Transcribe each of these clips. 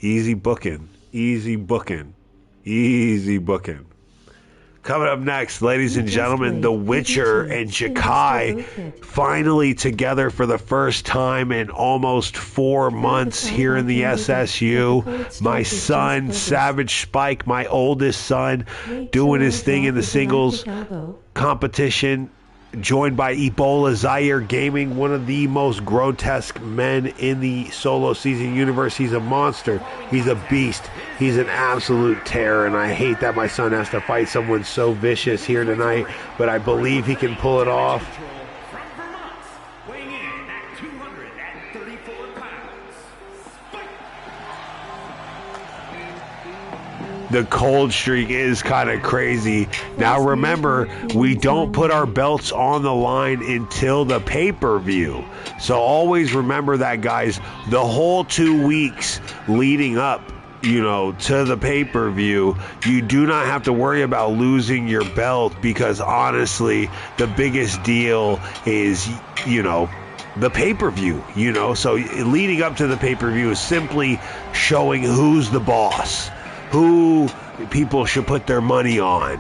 Easy booking. Easy booking. Easy booking. Coming up next, ladies and gentlemen, The Witcher and Jahki finally together for the first time in almost 4 months here in the SSU. My son, Savage Spike, my oldest son, doing his thing in the singles competition, joined by Ebola Zaire Gaming, one of the most grotesque men in the solo season universe. He's a monster. He's a beast. He's an absolute terror, and I hate that my son has to fight someone so vicious here tonight, but I believe he can pull it off. The cold streak is kind of crazy. Now remember, we don't put our belts on the line until the pay-per-view. So always remember that, guys. The whole 2 weeks leading up, to the pay-per-view, you do not have to worry about losing your belt, because honestly, the biggest deal is, the pay-per-view, So leading up to the pay-per-view is simply showing who's the boss, who people should put their money on.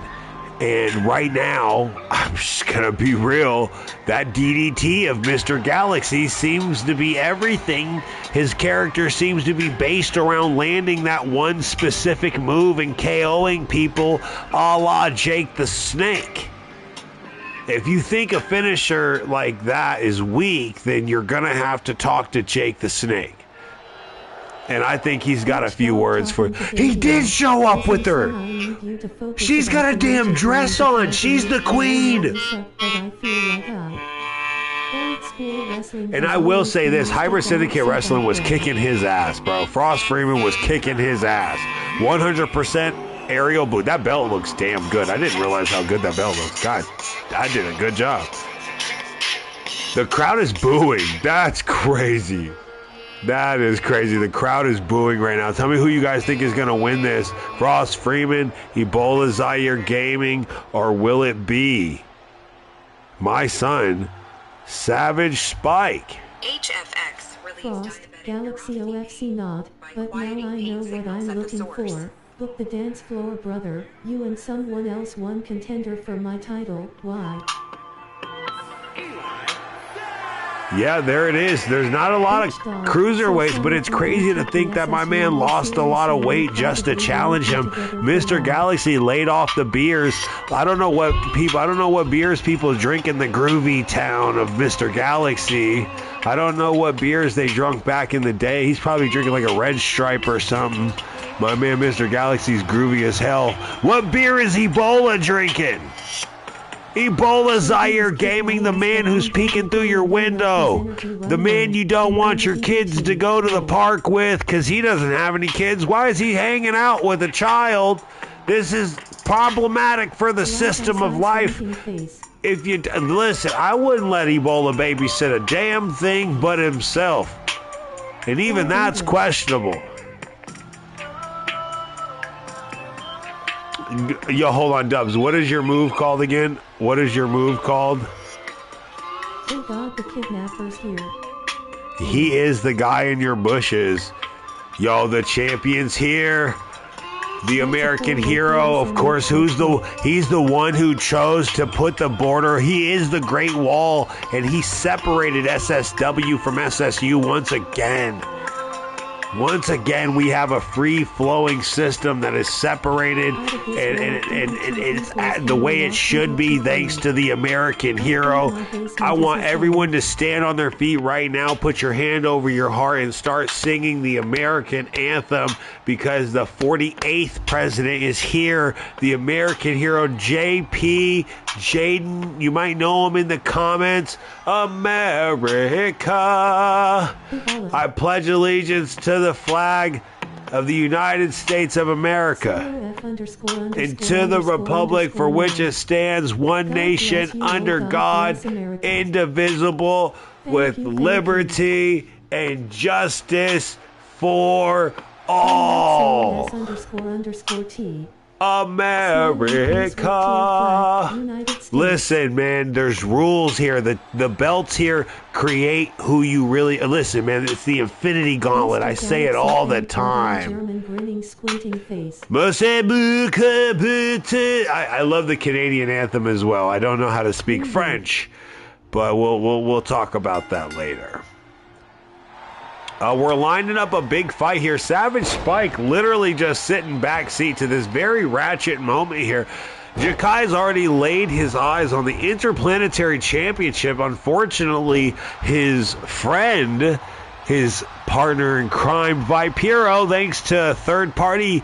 And right now, I'm just going to be real, that DDT of Mr. Galaxy seems to be everything. His character seems to be based around landing that one specific move and KOing people a la Jake the Snake. If you think a finisher like that is weak, then you're going to have to talk to Jake the Snake. And I think he's got a few words for it. He did show up with her. She's got a damn dress on. She's the queen. And I will say this, Hybrid Syndicate Wrestling was kicking his ass, bro. Frost Freeman was kicking his ass. 100% aerial boot. That belt looks damn good. I didn't realize how good that belt looks. God, I did a good job. The crowd is booing. That's crazy. That is crazy. The crowd is booing right now. Tell me who you guys think is going to win this. Frost Freeman, Ebola Zaire Gaming, or will it be my son, Savage Spike? HFX Frost, Galaxy OFC not, but now I know what I'm looking for. Book the dance floor, brother. You and someone else won contender for my title. Why? Yeah, there it is. There's not a lot of cruiserweights, but it's crazy to think that my man lost a lot of weight just to challenge him. Mr. Galaxy laid off the beers. I don't know what beers people drink in the groovy town of Mr. Galaxy. I don't know what beers they drunk back in the day. He's probably drinking like a Red Stripe or something. My man Mr. Galaxy's groovy as hell. What beer is Ebola drinking? Ebola Zaire Gaming, the man who's peeking through your window. The man you don't want your kids to go to the park with because he doesn't have any kids. Why is he hanging out with a child? This is problematic for the system of life. If you listen, I wouldn't let Ebola babysit a damn thing but himself. And even that's questionable. Yo, hold on, Dubs. What is your move called again? What is your move called? Thank God the kidnapper's here. He is the guy in your bushes. Yo, the champion's here. The American hero, of course. He's the one who chose to put the border. He is the Great Wall, and he separated SSW from SSU once again. Once again, we have a free-flowing system that is separated, and it's the way it should be thanks to the American hero. I want everyone to stand on their feet right now, put your hand over your heart, and start singing the American anthem because the 48th president is here, the American hero, JP, Jaden. You might know him in the comments. America. I pledge allegiance to the flag of the United States of America and to the republic for which it stands, one nation under God, indivisible, with liberty and justice for all. __T. America. Listen, man, there's rules here. The belts here create who you really... Listen, man, it's the Infinity Gauntlet. I say it all the time. I love the Canadian anthem as well. I don't know how to speak French, but we'll talk about that later. We're lining up a big fight here. Savage Spike literally just sitting backseat to this very ratchet moment here. Jahki's already laid his eyes on the Interplanetary Championship. Unfortunately, his friend, his partner in crime, Vipiro, thanks to third-party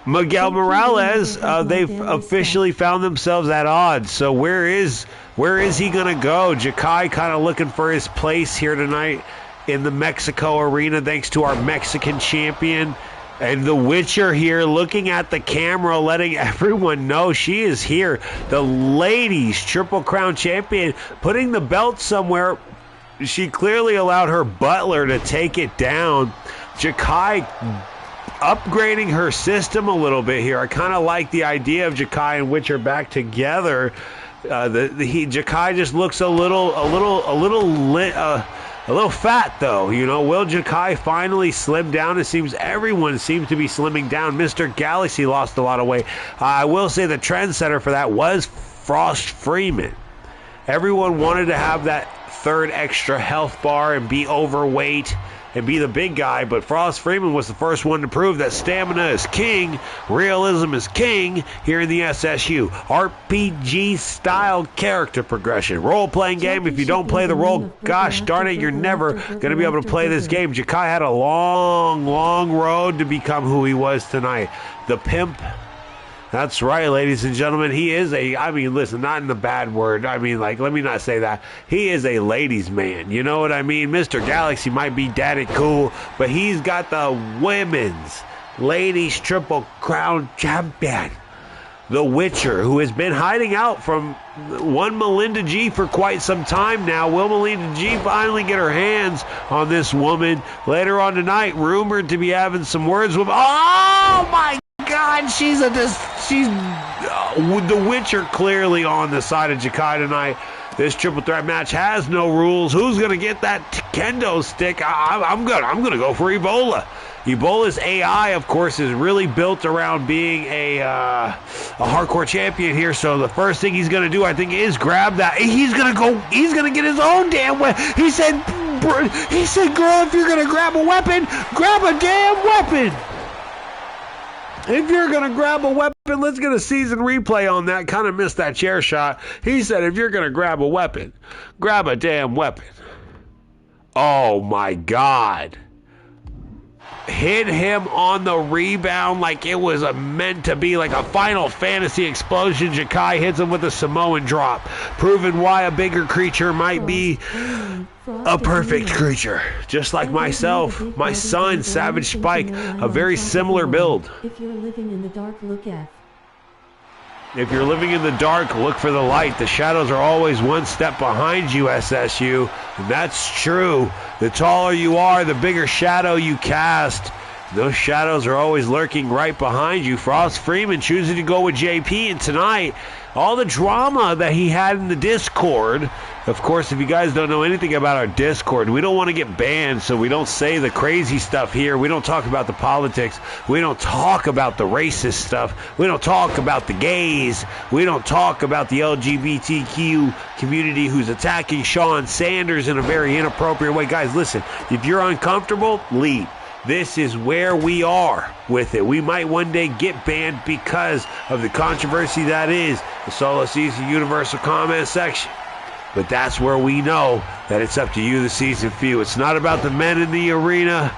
Miguel Morales, they've officially found themselves at odds. So where is he going to go? Jahki kind of looking for his place here tonight in the Mexico arena, thanks to our Mexican champion. And the Witcher here looking at the camera, letting everyone know she is here. The ladies Triple Crown champion, putting the belt somewhere. She clearly allowed her butler to take it down. Jahki upgrading her system a little bit here. I kind of like the idea of Jahki and Witcher back together. Jahki just looks a little fat, though. You know, will Jahki finally slim down? It seems everyone seems to be slimming down. Mr. Galaxy lost a lot of weight. I will say the trendsetter for that was Frost Freeman. Everyone wanted to have that third extra health bar and be overweight and be the big guy, but Frost Freeman was the first one to prove that stamina is king, realism is king here in the SSU. RPG style character progression. Role-playing game. If you don't play the role, gosh darn it, you're never going to be able to play this game. Jahki had a long road to become who he was tonight. The pimp. That's right, ladies and gentlemen. He is listen, not in the bad word. Let me not say that. He is a ladies' man. You know what I mean? Mr. Galaxy might be daddy cool, but he's got the women's ladies Triple Crown champion. The Witcher, who has been hiding out from one Melinda G for quite some time now. Will Melinda G finally get her hands on this woman later on tonight? Rumored to be having some words with... Oh, my God, she's the Witcher clearly on the side of Jahki tonight. This triple threat match has no rules. Who's gonna get that kendo stick? I'm gonna go for Ebola. Ebola's AI, of course, is really built around being a hardcore champion here. So the first thing he's gonna do, I think, is grab that. He's gonna get his own damn weapon. He said, girl, if you're gonna grab a weapon, grab a damn weapon. If you're going to grab a weapon, let's get a season replay on that. Kind of missed that chair shot. He said, if you're going to grab a weapon, grab a damn weapon. Oh, my God. Hit him on the rebound like it was meant to be, like a Final Fantasy explosion. Jahki hits him with a Samoan drop, proving why a bigger creature might be a perfect creature. Just like myself, my son, Savage Spike, a very similar build. If you're living in the dark, look at. If you're living in the dark, look for the light. The shadows are always one step behind you, SSU. And that's true. The taller you are, the bigger shadow you cast. Those shadows are always lurking right behind you. Frost Freeman choosing to go with JP, and tonight, all the drama that he had in the Discord. Of course, if you guys don't know anything about our Discord, we don't want to get banned, so we don't say the crazy stuff here. We don't talk about the politics. We don't talk about the racist stuff. We don't talk about the gays. We don't talk about the LGBTQ community who's attacking Sean Sanders in a very inappropriate way. Guys, listen, if you're uncomfortable, leave. This is where we are with it. We might one day get banned because of the controversy that is the Solo Season Universal comment section. But that's where we know that it's up to you, the season few. It's not about the men in the arena,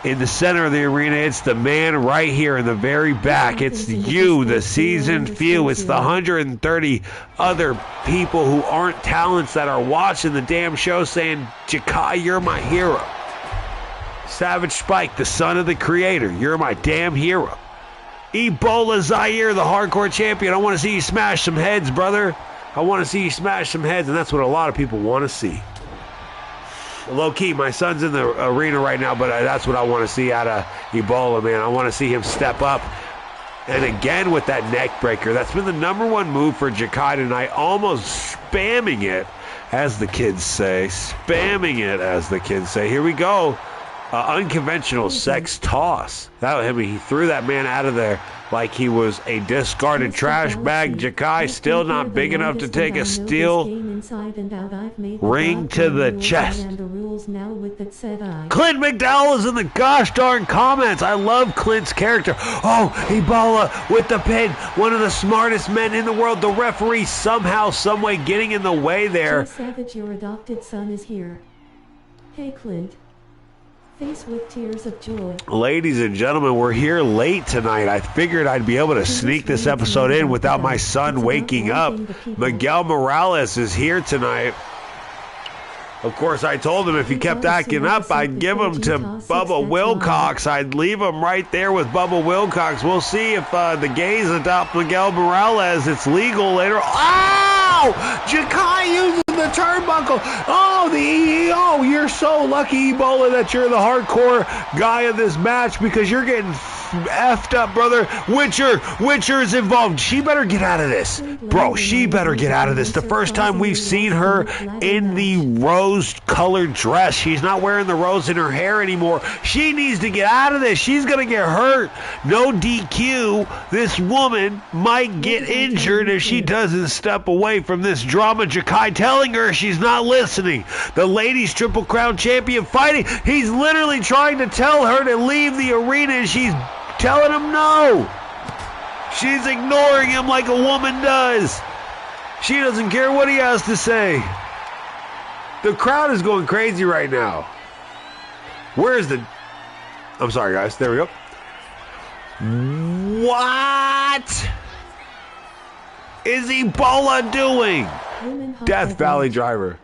in the center of the arena. It's the man right here in the very back. It's you, the season few. It's the 130 other people who aren't talents that are watching the damn show saying, Jahki, you're my hero. Savage Spike, the son of the creator, you're my damn hero. Ebola Zaire, the hardcore champion, I want to see you smash some heads, brother. I want to see you smash some heads, and that's what a lot of people want to see. Low-key, my son's in the arena right now, but that's what I want to see out of Ebola, man. I want to see him step up And again with that neck breaker. That's been the number one move for Jahki tonight. Almost spamming it, as the kids say. Spamming it, as the kids say. Here we go. Unconventional sex toss. He threw that man out of there like he was a discarded trash bag. Jahki still not big enough to take a steel ring to the chest. Clint McDowell is in the gosh darn comments. I love Clint's character. Oh, Ebola with the pin. One of the smartest men in the world. The referee somehow, someway getting in the way there. Savage, your adopted son is here. Hey, Clint. Face with tears of joy. Ladies and gentlemen, we're here late tonight. I figured I'd be able to sneak this episode in without my son waking up. Miguel Morales is here tonight. Of course, I told him if he kept acting up, I'd give him to Bubba Wilcox. I'd leave him right there with Bubba Wilcox. We'll see if the gays adopt Miguel Morales. It's legal later. Ow! Jahki uses the turnbuckle. Oh, you're so lucky, Ebola, that you're the hardcore guy of this match because you're getting effed up, brother. Witcher is involved. She better get out of this. Bro, she better get out of this. The first time we've seen her in the rose-colored dress. She's not wearing the rose in her hair anymore. She needs to get out of this. She's going to get hurt. No DQ. This woman might get injured if she doesn't step away from this drama. Jahki telling her she's not listening. The ladies Triple Crown champion fighting. He's literally trying to tell her to leave the arena and she's telling him no. She's ignoring him like a woman does. She doesn't care what he has to say. The crowd is going crazy right now. Where's the... I'm sorry, guys. There we go. What is Ebola doing? Death Valley Driver.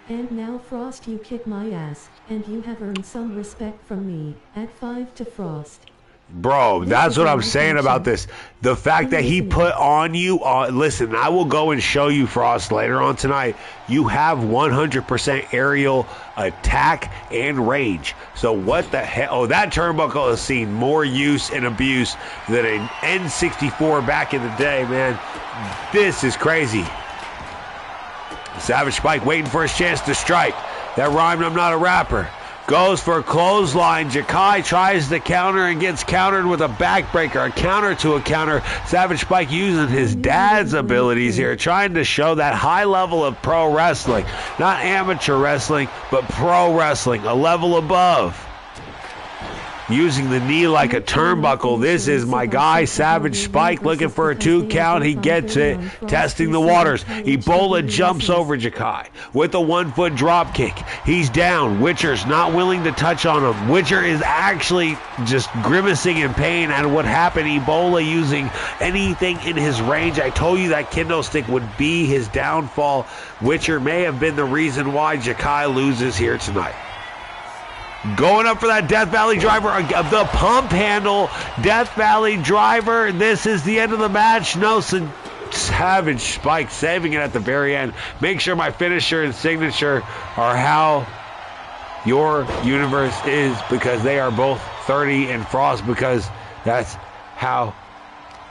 And now, Frost, you kick my ass, and you have earned some respect from me. Add 5 to Frost. Bro, that's what I'm saying about this. The fact that he put on you, listen, I will go and show you, Frost, later on tonight. You have 100% aerial attack and range. So what the hell? Oh, that turnbuckle has seen more use and abuse than an N64 back in the day, man. This is crazy. Savage Spike waiting for his chance to strike. That rhymed, I'm not a rapper. Goes for a clothesline. Jahki tries to counter and gets countered with a backbreaker. A counter to a counter. Savage Spike using his dad's abilities here, trying to show that high level of pro wrestling. Not amateur wrestling, but pro wrestling. A level above. Using the knee like a turnbuckle. This is my guy, Savage Spike, looking for a 2 count. He gets it. Testing the waters. Ebola jumps over Jahki with a 1-foot drop kick. He's down. Witcher's not willing to touch on him. Witcher is actually just grimacing in pain at what happened. Ebola using anything in his range. I told you that kendo stick would be his downfall. Witcher may have been the reason why Jahki loses here tonight. Going up for that Death Valley Driver, the pump handle, Death Valley Driver. This is the end of the match. No, Savage Spike saving it at the very end. Make sure my finisher and signature are how your universe is, because they are both 30 and Frost, because that's how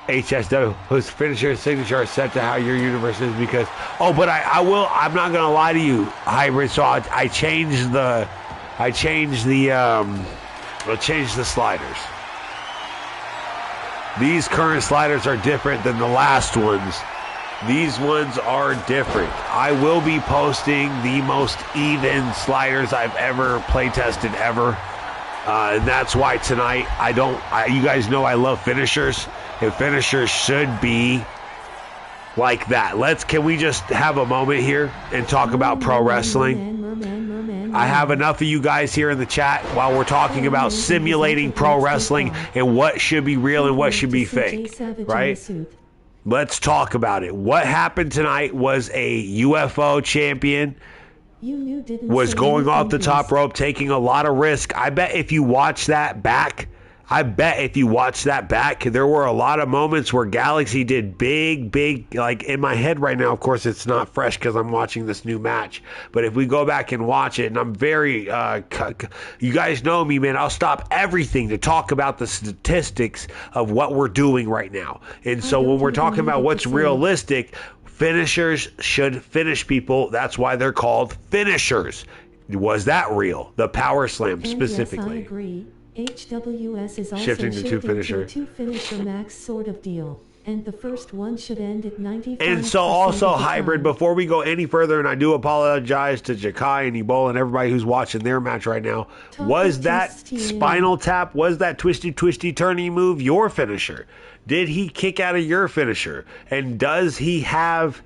HSW, whose finisher and signature are set to how your universe is, because, I'm not going to lie to you, Hybrid, so I changed the sliders. These current sliders are different than the last ones. These ones are different. I will be posting the most even sliders I've ever play tested ever. And that's why tonight you guys know I love finishers. And finishers should be like that. Can we just have a moment here and talk about pro wrestling? I have enough of you guys here in the chat while we're talking about simulating pro wrestling and what should be real and what should be fake, right? Let's talk about it. What happened tonight was a UFO champion was going off the top rope, taking a lot of risk. I bet if you watch that back, I bet if you watch that back, there were a lot of moments where Galaxy did big, like in my head right now. Of course, it's not fresh because I'm watching this new match. But if we go back and watch it, and I'm very, you guys know me, man, I'll stop everything to talk about the statistics of what we're doing right now. And so when we're talking about what's realistic, finishers should finish people. That's why they're called finishers. Was that real? The power slam specifically. Yes, I agree. HWS is also shifting to two-finisher max sort of deal, and the first one should end at 95%. And so also hybrid, before we go any further, and I do apologize to Jahki and Ebola and everybody who's watching their match right now, was that spinal tap, was that twisty turny move your finisher? Did he kick out of your finisher? And does he have,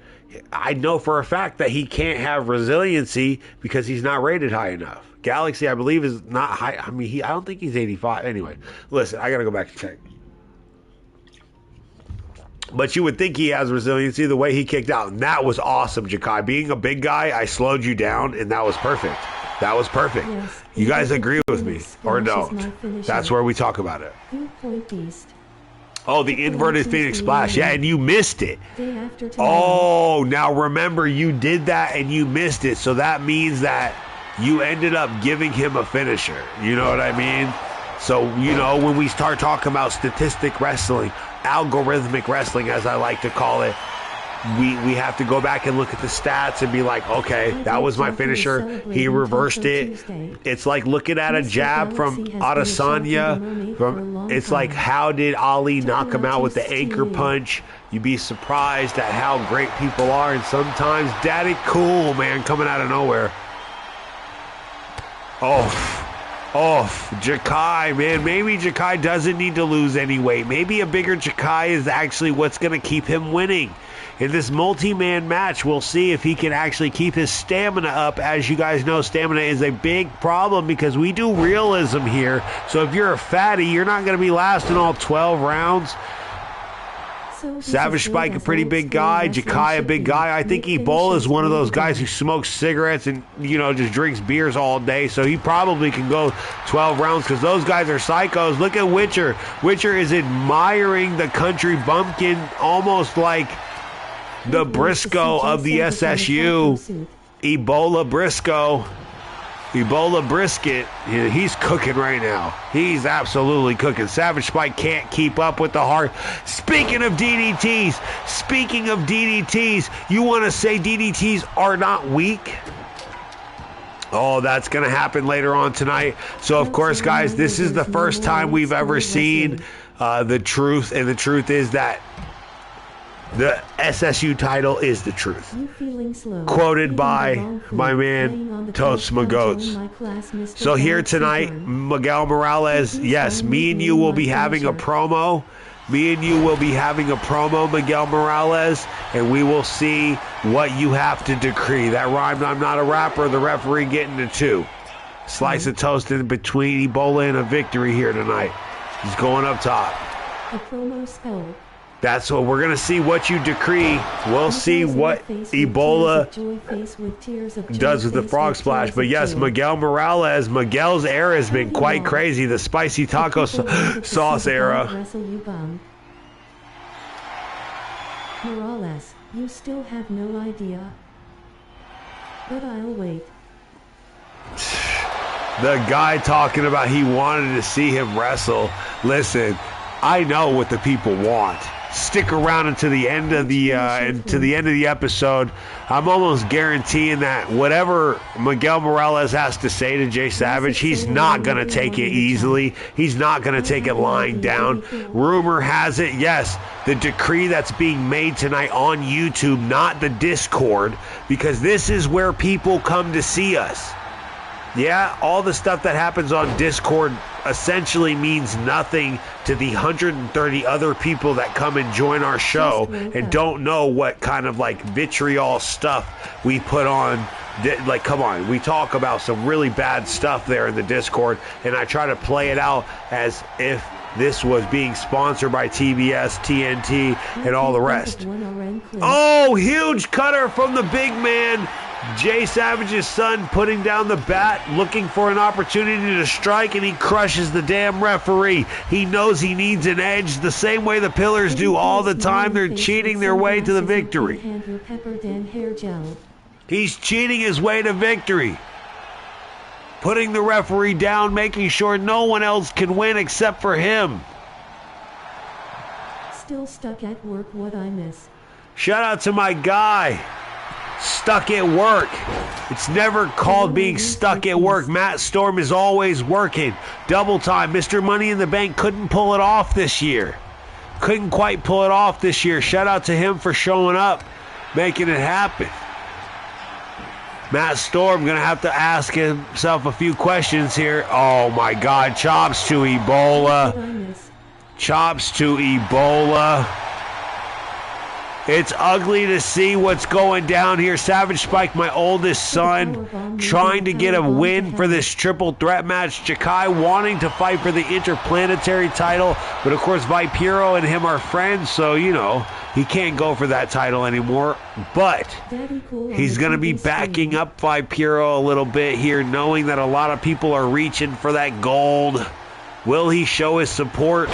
I know for a fact that he can't have resiliency because he's not rated high enough. Galaxy, I believe, is not high. I mean, I don't think he's 85. Anyway, listen, I got to go back and check. But you would think he has resiliency the way he kicked out. And that was awesome, Jahki. Being a big guy, I slowed you down, and that was perfect. That was perfect. Yes, you guys agree with me or don't? That's where we talk about it. Oh, the inverted Phoenix Splash. Yeah, and you missed it. Oh, now remember, you did that and you missed it. So that means that you ended up giving him a finisher. You know what I mean? So, you know, when we start talking about statistic wrestling, algorithmic wrestling, as I like to call it, we have to go back and look at the stats and be like, okay, that was my finisher. He reversed it. It's like looking at a jab from Adesanya. It's like, how did Ali knock him out with the anchor punch? You'd be surprised at how great people are. And sometimes Daddy Cool, man, coming out of nowhere. Jahki, man. Maybe Jahki doesn't need to lose any weight. Maybe a bigger Jahki is actually what's going to keep him winning. In this multi-man match, we'll see if he can actually keep his stamina up. As you guys know, stamina is a big problem because we do realism here. So if you're a fatty, you're not going to be lasting all 12 rounds. Savage Spike, a pretty big guy. Jahki, a big guy. I think Ebola is one of those guys who smokes cigarettes and, you know, just drinks beers all day. So he probably can go 12 rounds because those guys are psychos. Look at Witcher. Witcher is admiring the country bumpkin almost like the Briscoe of the SSU. Ebola Briscoe. Ebola Brisket, he's cooking right now. He's absolutely cooking. Savage Spike can't keep up with the heart. Speaking of DDTs, you want to say DDTs are not weak? Oh, that's going to happen later on tonight. So, of course, guys, this is the first time we've ever seen the truth, and the truth is that the SSU title is the truth. Quoted by my man, Totes Goats. So here tonight, Miguel Morales, yes, me and you will be having a promo. Miguel Morales, and we will see what you have to decree. That rhymed, I'm not a rapper, the referee getting to 2. Slice of toast in between Ebola and a victory here tonight. He's going up top. The promo spell. That's what we're going to see what you decree. We'll see what Ebola does with the frog splash. But yes, Miguel Morales, Miguel's era has been quite crazy. The spicy taco sauce era. Morales, you still have no idea. But I'll wait. The guy talking about he wanted to see him wrestle. Listen, I know what the people want. Stick around until the end of the episode. I'm almost guaranteeing that whatever Miguel Morales has to say to Jay Savage, he's not going to take it easily. He's not going to take it lying down. Rumor has it, yes, the decree that's being made tonight on YouTube, not the Discord, because this is where people come to see us. Yeah, all the stuff that happens on Discord essentially means nothing to the 130 other people that come and join our show and don't know what kind of like vitriol stuff we put on. Like, come on, we talk about some really bad stuff there in the Discord, and I try to play it out as if this was being sponsored by TBS, TNT, and all the rest. Oh, huge cutter from the big man. Jay Savage's son putting down the bat, looking for an opportunity to strike, and he crushes the damn referee. He knows he needs an edge the same way the Pillars do all the time. They're cheating their way to the victory. He's cheating his way to victory. Putting the referee down, making sure no one else can win except for him. Still stuck at work, what I miss. Shout out to my guy. Stuck at work. It's never called being stuck at work. Matt Storm is always working. Double time. Mr. Money in the Bank couldn't pull it off this year. Couldn't quite pull it off this year. Shout out to him for showing up, making it happen. Matt Storm going to have to ask himself a few questions here. Oh my God. Chops to Ebola. Chops to Ebola. It's ugly to see what's going down here. Savage Spike, my oldest son, trying to get a win for this triple threat match. Jahki wanting to fight for the interplanetary title. But of course, Vipiro and him are friends, so, you know, he can't go for that title anymore. But he's going to be backing up Vipiro a little bit here, knowing that a lot of people are reaching for that gold. Will he show his support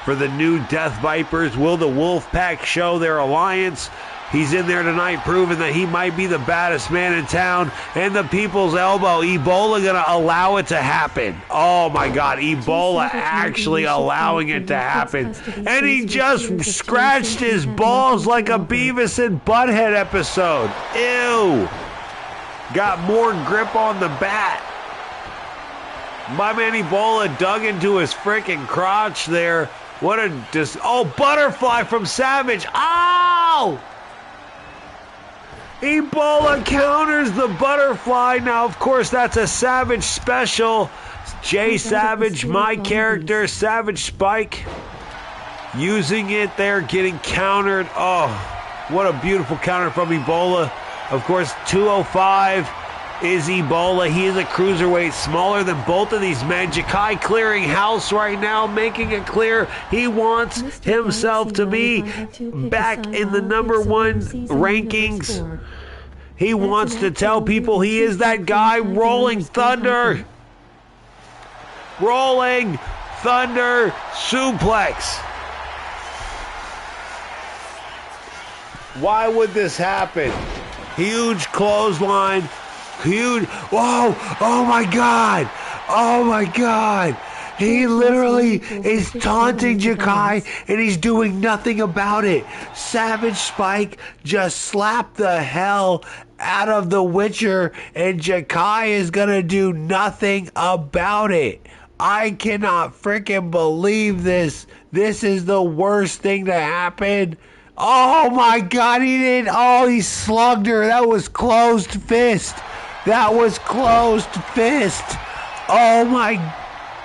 for the new Death Vipers? Will the Wolfpack show their alliance? He's in there tonight proving that he might be the baddest man in town. And the People's Elbow. Ebola going to allow it to happen. Oh my God. Ebola actually allowing it to happen. And he just scratched his balls like a Beavis and Butthead episode. Ew. Got more grip on the bat. My man Ebola dug into his freaking crotch there. What a butterfly from Savage. Ow! Ebola counters the butterfly. Now, of course, that's a Savage special. Jay Savage, my character, Savage Spike. Using it there, getting countered. Oh, what a beautiful counter from Ebola. Of course, 205. Is Ebola. He is a cruiserweight, smaller than both of these men. Jahki clearing house right now, making it clear he wants himself to be back in the #1 rankings. He wants to tell people he is that guy. Rolling Thunder. Rolling Thunder suplex. Why would this happen? Huge clothesline. Huge. Whoa. Oh my God. Oh my God. He literally is taunting Jahki and he's doing nothing about it. Savage Spike just slapped the hell out of the Witcher and Jahki is going to do nothing about it. I cannot freaking believe this. This is the worst thing to happen. Oh my God. He did. Oh, he slugged her. That was closed fist. That was closed fist. Oh my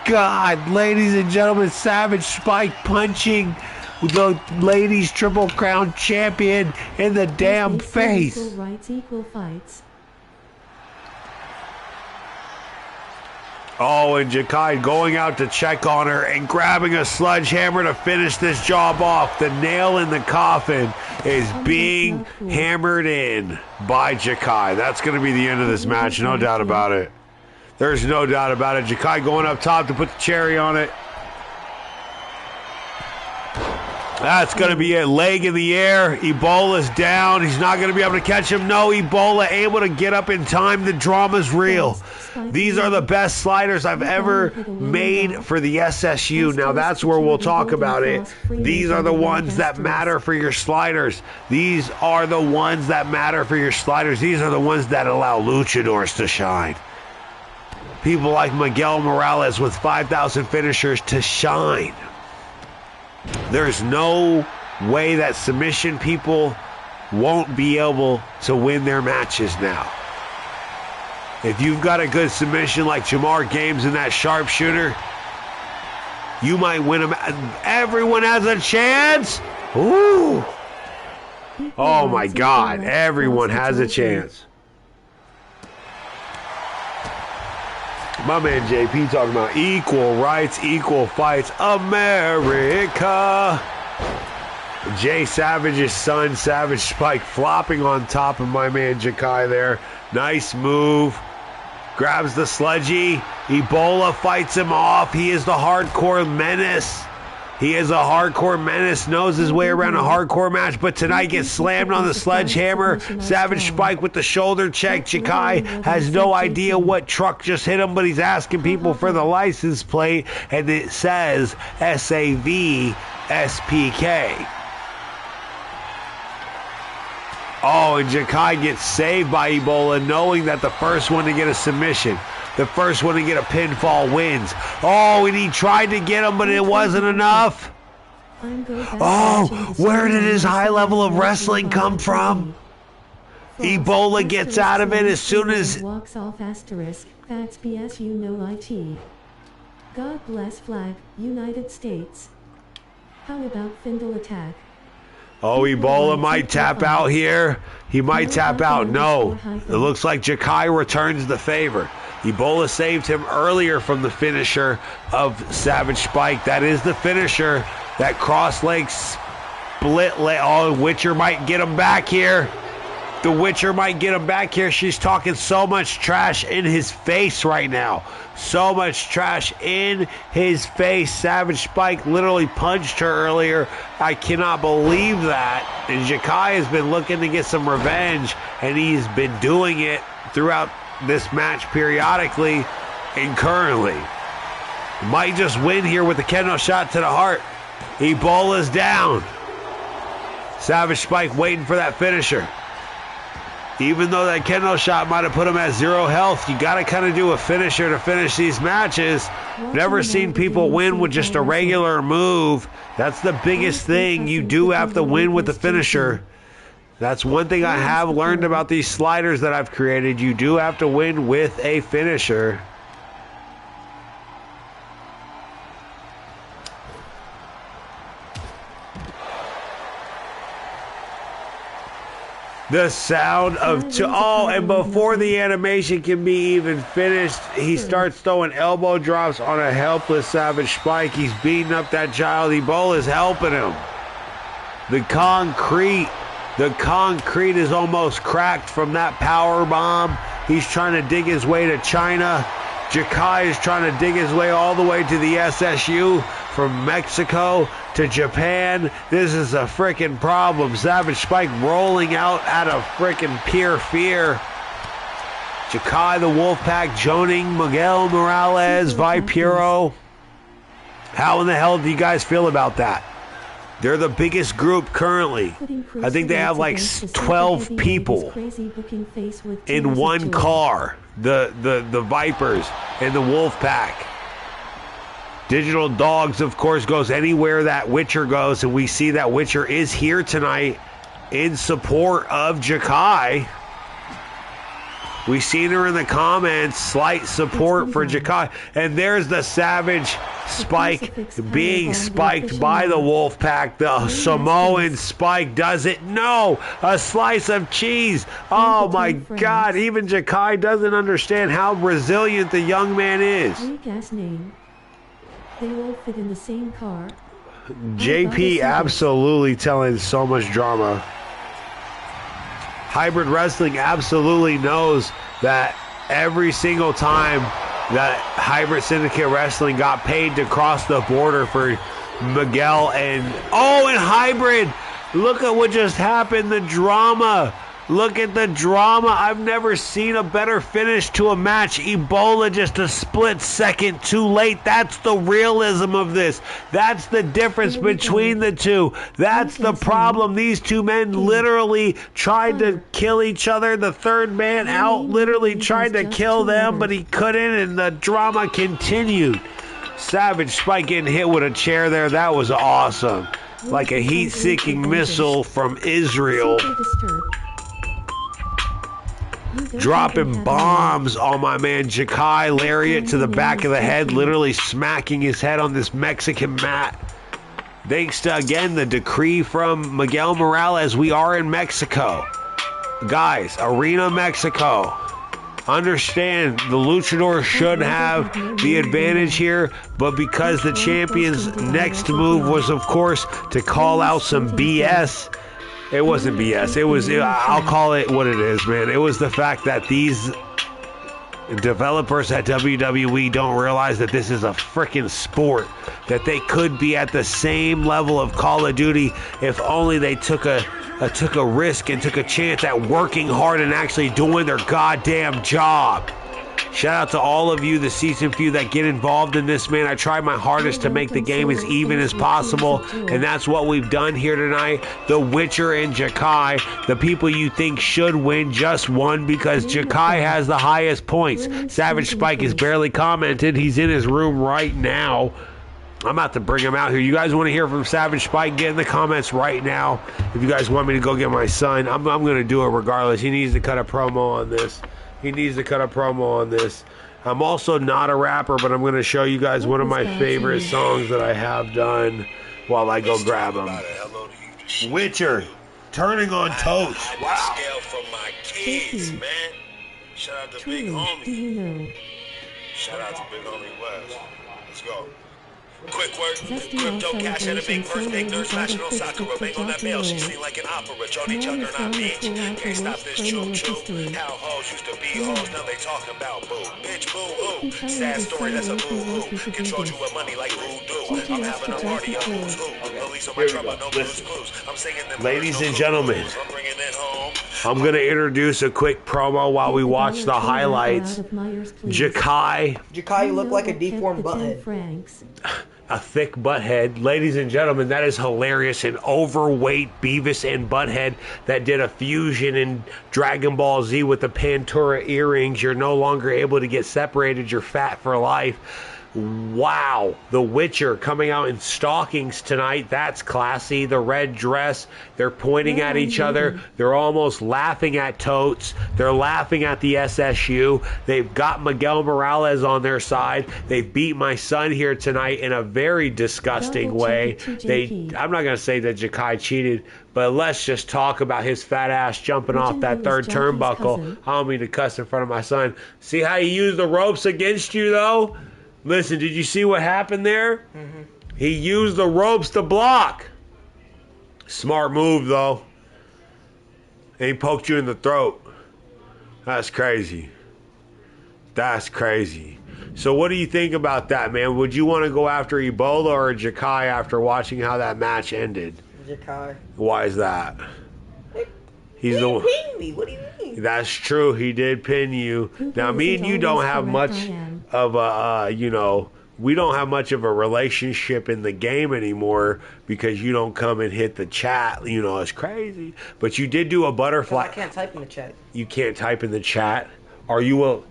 God, ladies and gentlemen, Savage Spike punching the ladies Triple Crown champion in the damn face. Equal rights, equal fights. Oh, and Jahki going out to check on her and grabbing a sledgehammer to finish this job off. The nail in the coffin is being hammered in by Jahki. That's going to be the end of this match, no doubt about it. There's no doubt about it. Jahki going up top to put the cherry on it. That's going to be it. Leg in the air. Ebola's down. He's not going to be able to catch him. No, Ebola able to get up in time. The drama's real. These are the best sliders I've ever made for the SSU. Now, that's where we'll talk about it. These are the ones that matter for your sliders. These are the ones that matter for your sliders. These are the ones that allow luchadors to shine. People like Miguel Morales with 5,000 finishers to shine. There's no way that submission people won't be able to win their matches now. If you've got a good submission like Jamar Games and that sharpshooter, you might win them. Everyone has a chance. Ooh. Oh my God. Everyone has a chance. My man JP talking about equal rights, equal fights, America. Jay Savage's son, Savage Spike, flopping on top of my man Jahki there. Nice move. Grabs the sludgy. Ebola fights him off. He is the hardcore menace. He is a hardcore menace, knows his way around a hardcore match, but tonight gets slammed on the sledgehammer. Savage Spike with the shoulder check. Jahki has no idea what truck just hit him, but he's asking people for the license plate, and it says SAV SPK. Oh, and Jahki gets saved by Ebola, knowing that the first one to get a submission, the first one to get a pinfall wins. Oh, and he tried to get him, but it wasn't enough. Oh, where did his high level of wrestling come from? Ebola gets out of it as soon as... Walks off asterisk, that's BS you know IT. God bless flag, United States. How about Findle attack? Oh, Ebola might tap out here. He might tap out. No. It looks like Jahki returns the favor. Ebola saved him earlier from the finisher of Savage Spike. That is the finisher. That cross leg split leg. Oh, Witcher might get him back here. The Witcher might get him back here. She's talking so much trash in his face right now. So much trash in his face. Savage Spike literally punched her earlier. I cannot believe that. And Jahki has been looking to get some revenge, and he's been doing it throughout this match periodically and currently. Might just win here with the kendo shot to the heart. Ebola's down. Savage Spike waiting for that finisher. Even though that kendo shot might have put him at 0 health, you got to kind of do a finisher to finish these matches. Never seen people win with just a regular move. That's the biggest thing. You do have to win with the finisher. That's one thing I have learned about these sliders that I've created. You do have to win with a finisher. The sound of... Oh, and before the animation can be even finished, he starts throwing elbow drops on a helpless Savage Spike. He's beating up that child. Ebola's helping him. The concrete is almost cracked from that power bomb. He's trying to dig his way to China. Jahki is trying to dig his way all the way to the SSU from Mexico to Japan. This is a freaking problem. Savage Spike rolling out of freaking pure fear. Jahki, the Wolfpack, joining Miguel Morales, Vipuro. How in the hell do you guys feel about that? They're the biggest group currently. I think they have like 12 people in one car. The Vipers and the Wolfpack. Digital Dogs, of course, goes anywhere that Witcher goes, and we see that Witcher is here tonight in support of Jahki. We've seen her in the comments, slight support for Jahki. And there's the Savage Spike being spiked by the Wolfpack. The Samoan Spike does it. No! A slice of cheese. Oh my God. Even Jahki doesn't understand how resilient the young man is. They all fit in the same car. JP absolutely telling so much drama. Hybrid Wrestling absolutely knows that every single time that Hybrid Syndicate Wrestling got paid to cross the border for Miguel and... Oh, and Hybrid! Look at what just happened, the drama. Look at the drama. I've never seen a better finish to a match. Ebola just a split second too late. That's the realism of this. That's the difference between the two. That's the problem. These two men literally tried to kill each other. The third man out literally tried to kill them, but he couldn't, and the drama continued. Savage Spike getting hit with a chair there. That was awesome. Like a heat-seeking missile from Israel. Dropping bombs on my man Jahki. Lariat to the back of the head, literally smacking his head on this Mexican mat. Thanks to, again, the decree from Miguel Morales. We are in Mexico. Guys, Arena Mexico. Understand, the luchador should have the advantage here, but because the champion's next move was, of course, to call out some BS. It wasn't BS. I'll call it what it is, man. It was the fact that these developers at WWE don't realize that this is a freaking sport, that they could be at the same level of Call of Duty if only they took a risk and took a chance at working hard and actually doing their goddamn job. Shout out to all of you, the season few that get involved in this, man. I try my hardest to make the game as even as possible, and that's what we've done here tonight. The Witcher and Jahki, the people you think should win, just won because Jahki has the highest points. Savage Spike has barely commented. He's in his room right now. I'm about to bring him out here. You guys want to hear from Savage Spike? Get in the comments right now. If you guys want me to go get my son, I'm going to do it regardless. He needs to cut a promo on this. I'm also not a rapper, but I'm going to show you guys one of my favorite songs that I have done while I go grab him. Witcher, turning on Totes. Wow. From my kids, man. Shout out to Big Homie. Shout out to Big Homie West. Let's go. Quick work, crypto cash and a big first big nurse fashion on Sakura. Bang on that mail, she sing like an opera. Jody Juggernaut beach, can't stop this choo choo. How hoes used to be hoes, now they talking about boo. Bitch boo hoo, sad story, that's a boo hoo. Control you with money like voodoo. I'm having a party of who's who. Police on my trouble, no blues clues. I'm singing them. Ladies and gentlemen, I'm going to introduce a quick promo while we watch the highlights. Jahki. Jahki, you look like a deformed butthead. A thick butthead. Ladies and gentlemen, that is hilarious. An overweight Beavis and Butthead that did a fusion in Dragon Ball Z with the Pantura earrings. You're no longer able to get separated. You're fat for life. Wow. The Witcher coming out in stockings tonight. That's classy. The red dress. They're pointing at each other. They're almost laughing at Totes. They're laughing at the SSU. They've got Miguel Morales on their side. They beat my son here tonight in a very disgusting way. I'm not going to say that Jahki cheated, but let's just talk about his fat ass jumping off that third turnbuckle. I don't mean to cuss in front of my son. See how he used the ropes against you, though? Listen, did you see what happened there? Mm-hmm. He used the ropes to block. Smart move, though. And he poked you in the throat. That's crazy. That's crazy. So what do you think about that, man? Would you want to go after Ebola or Jahki after watching how that match ended? Jahki. Why is that? He's the one. He pinned me. What do you mean? That's true. He did pin you. Now, me and you don't have much of a, we don't have much of a relationship in the game anymore because you don't come and hit the chat. It's crazy. But you did do a butterfly. I can't type in the chat. You can't type in the chat? Are you a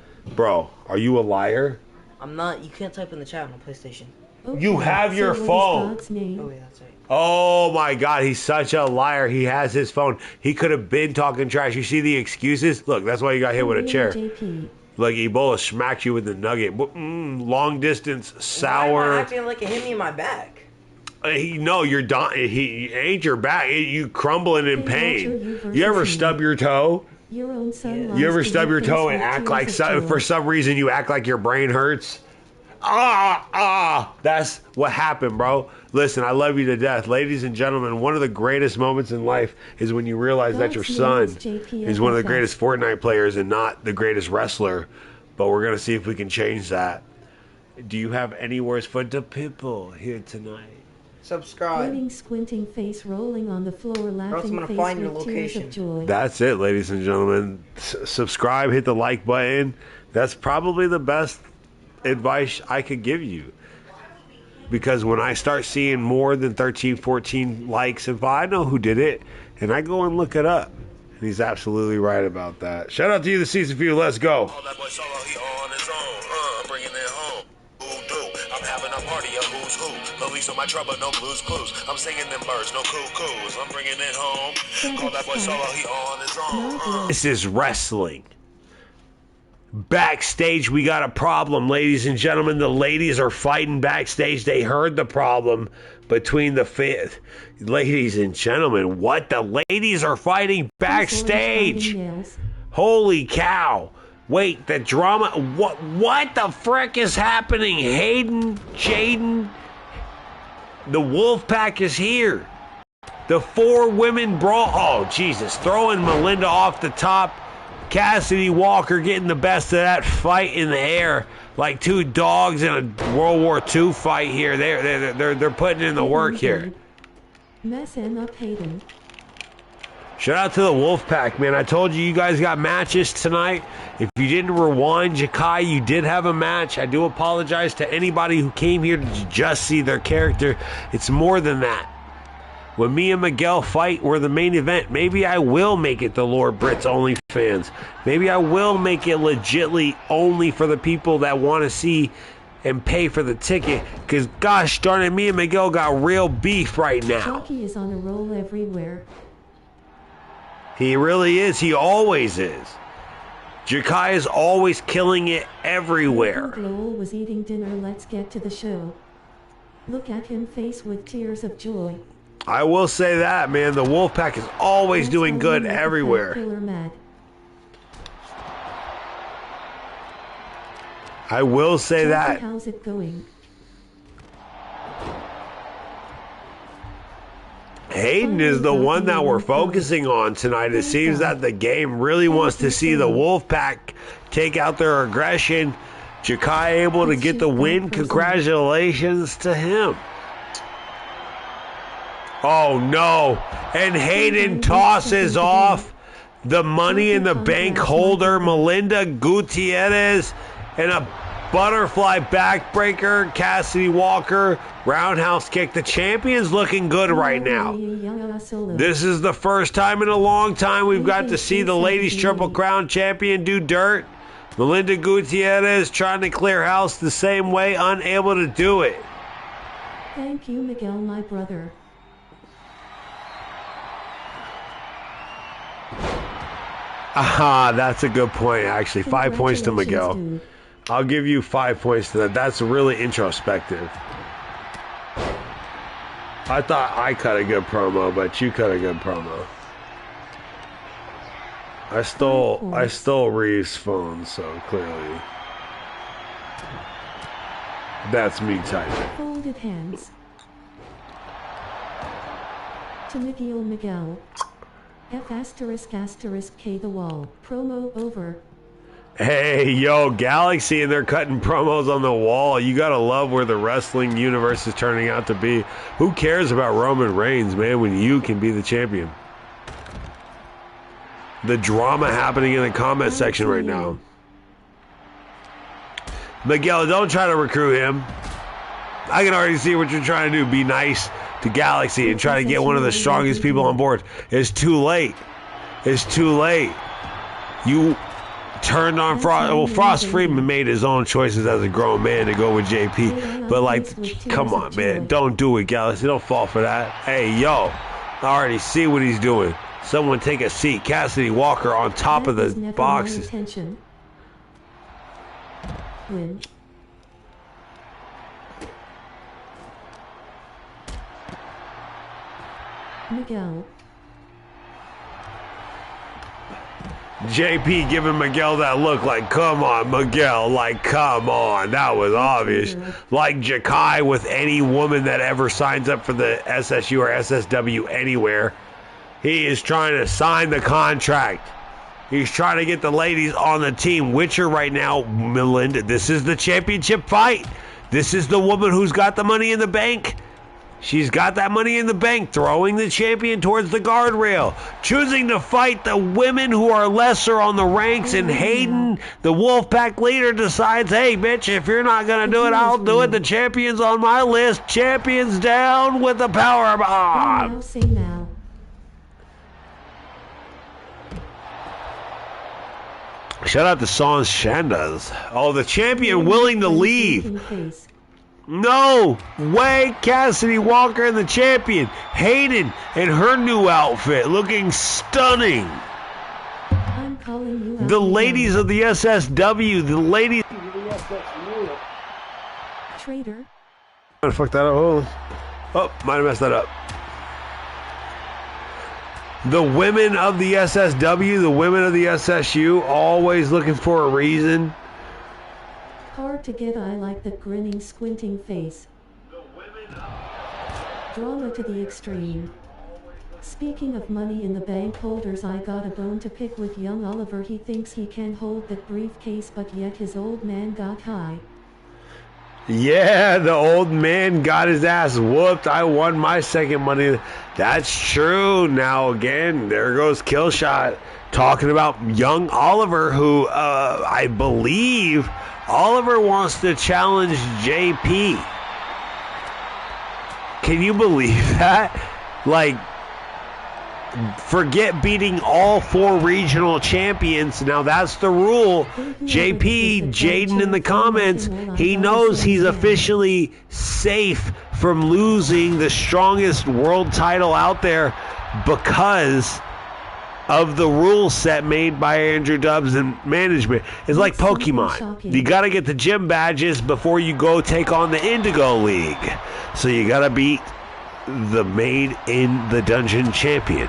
liar? I'm not. You can't type in the chat on PlayStation. Okay, you have your phone. Oh, yeah, that's right. Oh my God, he's such a liar. He has his phone. He could have been talking trash. You see the excuses? Look, that's why you got hit with a chair. Like Ebola smacked you with the nugget. Long distance, sour. Why am I acting like it hit me in my back? You're done. He ain't your back. You crumbling in pain. You ever stub your toe? Your own son. You ever stub your toe and act like for some reason you act like your brain hurts? That's what happened, bro. Listen, I love you to death. Ladies and gentlemen, one of the greatest moments in life is when you realize that your son is one of the greatest Fortnite players and not the greatest wrestler. But we're going to see if we can change that. Do you have any words for the people here tonight? Subscribe. Grinning, squinting face rolling on the floor, laughing face find your with tears of joy. That's it, ladies and gentlemen. Subscribe, hit the like button. That's probably the best advice I could give you, because when I start seeing more than 13, 14 likes, if I know who did it, and I go and look it up, and he's absolutely right about that. Shout out to you, the season view. Let's go. That boy Solo, he on his own. Bringing it home. I'm having a party of who's who. Police on my trouble, no blues clues. I'm singing them birds, no cuckoos. I'm bringing it home. Call that boy Solo, he on his own. This is wrestling. Backstage, we got a problem, ladies and gentlemen. The ladies are fighting backstage. They heard the problem between the fifth. Ladies and gentlemen, what? The ladies are fighting backstage. Holy cow. Wait, the drama. What the frick is happening? Hayden, Jaden, the Wolfpack is here. The 4 women brawl. Oh, Jesus. Throwing Melinda off the top. Cassidy Walker getting the best of that fight in the air. Like 2 dogs in a World War II fight here. They're putting in the work here. Messing up Hayden. Shout out to the Wolfpack, man. I told you guys got matches tonight. If you didn't rewind, Jahki, you did have a match. I do apologize to anybody who came here to just see their character. It's more than that. When me and Miguel fight, we're the main event. Maybe I will make it the Lord Brits OnlyFans. Maybe I will make it legitly only for the people that want to see and pay for the ticket. Because, gosh darn it, me and Miguel got real beef right now. Jahki is on a roll everywhere. He really is. He always is. Jahki is always killing it everywhere. Lowell was eating dinner. Let's get to the show. Look at him face with tears of joy. I will say that, man. The Wolfpack is always doing good everywhere. I will say that. How's it going? Hayden is the one that we're focusing on tonight. It seems that the game really wants to see the Wolfpack take out their aggression. Jahki able to get the win. Congratulations to him. Oh no. And Hayden tosses off the Money in the Bank holder, Melinda Gutierrez, and a butterfly backbreaker. Cassidy Walker, roundhouse kick. The champion's looking good right now. This is the first time in a long time we've got to see the ladies Triple Crown champion do dirt. Melinda Gutierrez trying to clear house the same way, unable to do it. Thank you, Miguel, my brother. Aha, that's a good point, actually. 5 points to Miguel. Dude. I'll give you 5 points to that. That's really introspective. I thought I cut a good promo, but you cut a good promo. I stole Reeve's phone, so clearly that's me typing. Folded hands. To Miguel. F *** K the wall. Promo over. Hey, yo, Galaxy, and they're cutting promos on the wall. You gotta love where the wrestling universe is turning out to be. Who cares about Roman Reigns, man, when you can be the champion? The drama happening in the comment section right now. Miguel, don't try to recruit him. I can already see what you're trying to do. Be nice to Galaxy and try to get one of the strongest people on board. It's too late. It's too late. You turned on Frost. Well, Frost Freeman made his own choices as a grown man to go with JP. But, like, come on, man. Don't do it, Galaxy. Don't fall for that. Hey, yo. I already see what he's doing. Someone take a seat. Cassidy Walker on top of the boxes. Win. Miguel. JP giving Miguel that look like, come on, Miguel, like, come on. That was obvious. Like Jahki with any woman that ever signs up for the SSU or SSW anywhere. He is trying to sign the contract. He's trying to get the ladies on the team. Witcher right now, Melinda, this is the championship fight. This is the woman who's got the money in the bank. She's got that money in the bank, throwing the champion towards the guardrail, choosing to fight the women who are lesser on the ranks, and Hayden, the Wolfpack leader, decides, hey, bitch, if you're not going to do it, I'll do it. The champion's on my list. Champions down with the power bomb. Say now. Shout out to Sans Shandas. Oh, the champion willing to leave. No way, Cassidy Walker and the champion. Hayden in her new outfit, looking stunning. I'm calling you out. The ladies of the SSW, the ladies. Traitor. Fuck that up. Oh, might have messed that up. The women of the SSW, the women of the SSU, always looking for a reason. Hard to get. I like the grinning, squinting face. Drama to the extreme. Speaking of money in the bank holders, I got a bone to pick with young Oliver. He thinks he can hold that briefcase, but yet his old man got high. Yeah, the old man got his ass whooped. I won my second money. That's true. Now, again, there goes Killshot talking about young Oliver, who I believe Oliver wants to challenge JP. Can you believe that? Like, forget beating all 4 regional champions. Now that's the rule. JP, Jaden in the comments, he knows he's officially safe from losing the strongest world title out there because of the rule set made by Andrew Dubs and management. It's like Pokemon. You got to get the gym badges before you go take on the Indigo League. So you got to beat the made in the dungeon champion,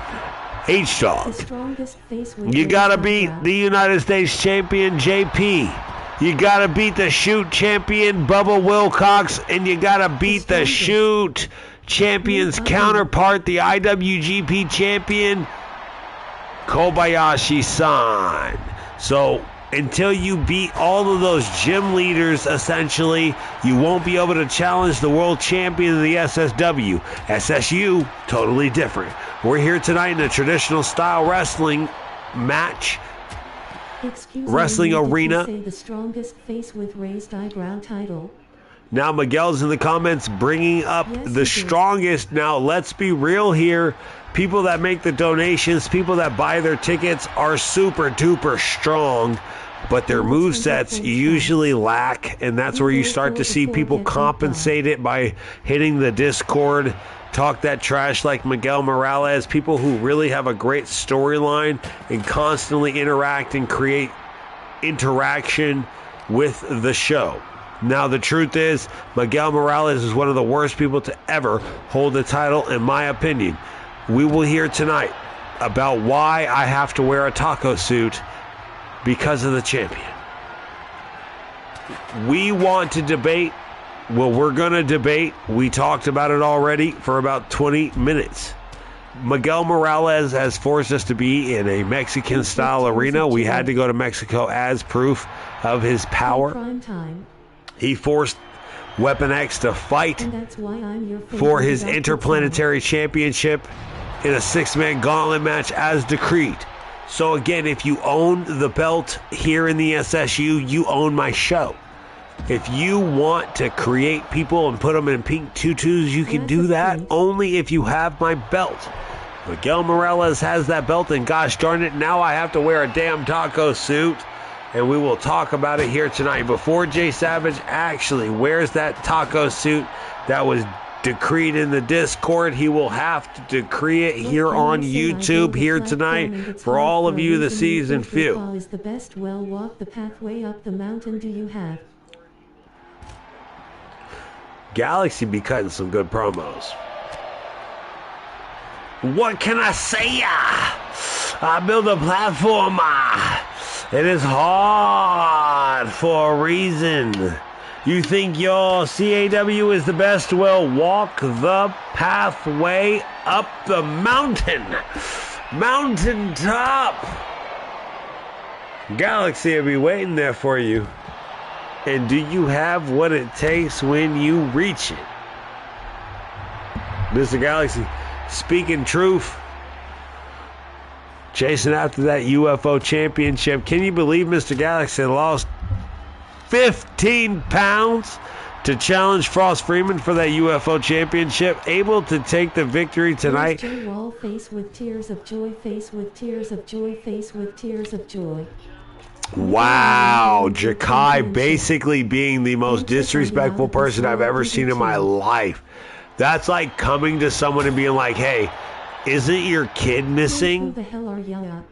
H-Dog. You gotta beat the United States champion, JP. You gotta beat the shoot champion, Bubba Wilcox, and you gotta beat the shoot champion's counterpart, the IWGP champion, Kobayashi-san. So until you beat all of those gym leaders, essentially, you won't be able to challenge the world champion of the SSW. SSU, totally different. We're here tonight in a traditional style wrestling match. Wrestling arena. Say the strongest face with raised eyebrow title. Now Miguel's in the comments bringing up the strongest. Now let's be real here. People that make the donations, people that buy their tickets are super duper strong, but their movesets usually lack, and that's where you start to see people compensate it by hitting the Discord, talk that trash like Miguel Morales, people who really have a great storyline and constantly interact and create interaction with the show. Now, the truth is, Miguel Morales is one of the worst people to ever hold the title, in my opinion. We will hear tonight about why I have to wear a taco suit because of the champion. We want to debate. Well, we're going to debate. We talked about it already for about 20 minutes. Miguel Morales has forced us to be in a Mexican-style arena. We had to go to Mexico as proof of his power. He forced Weapon X to fight for his interplanetary championship in a 6-man gauntlet match as decreed. So again, if you own the belt here in the SSU, you own my show. If you want to create people and put them in pink tutus, you can do that only if you have my belt. Miguel Morales has that belt, and gosh darn it, now I have to wear a damn taco suit. And we will talk about it here tonight. Before Jay Savage actually wears that taco suit that was decreed in the Discord, he will have to decree it here on YouTube here tonight for all of you, the season few. Is the best. Well, walk the pathway up the mountain. Do you have? Galaxy be cutting some good promos. What can I say? I build a platform. It is hard for a reason. You think your CAW is the best? Well, walk the pathway up the mountain. Mountaintop. Galaxy will be waiting there for you. And do you have what it takes when you reach it? Mr. Galaxy, speaking truth. Chasing after that UFO championship. Can you believe Mr. Galaxy lost 15 pounds to challenge Frost Freeman for that UFO championship? Able to take the victory tonight. Wall face with tears of joy, face with tears of joy, face with tears of joy. Wow, Jahki basically being the most disrespectful person I've ever seen in my life. That's like coming to someone and being like, hey, isn't your kid missing? Who the hell are you at?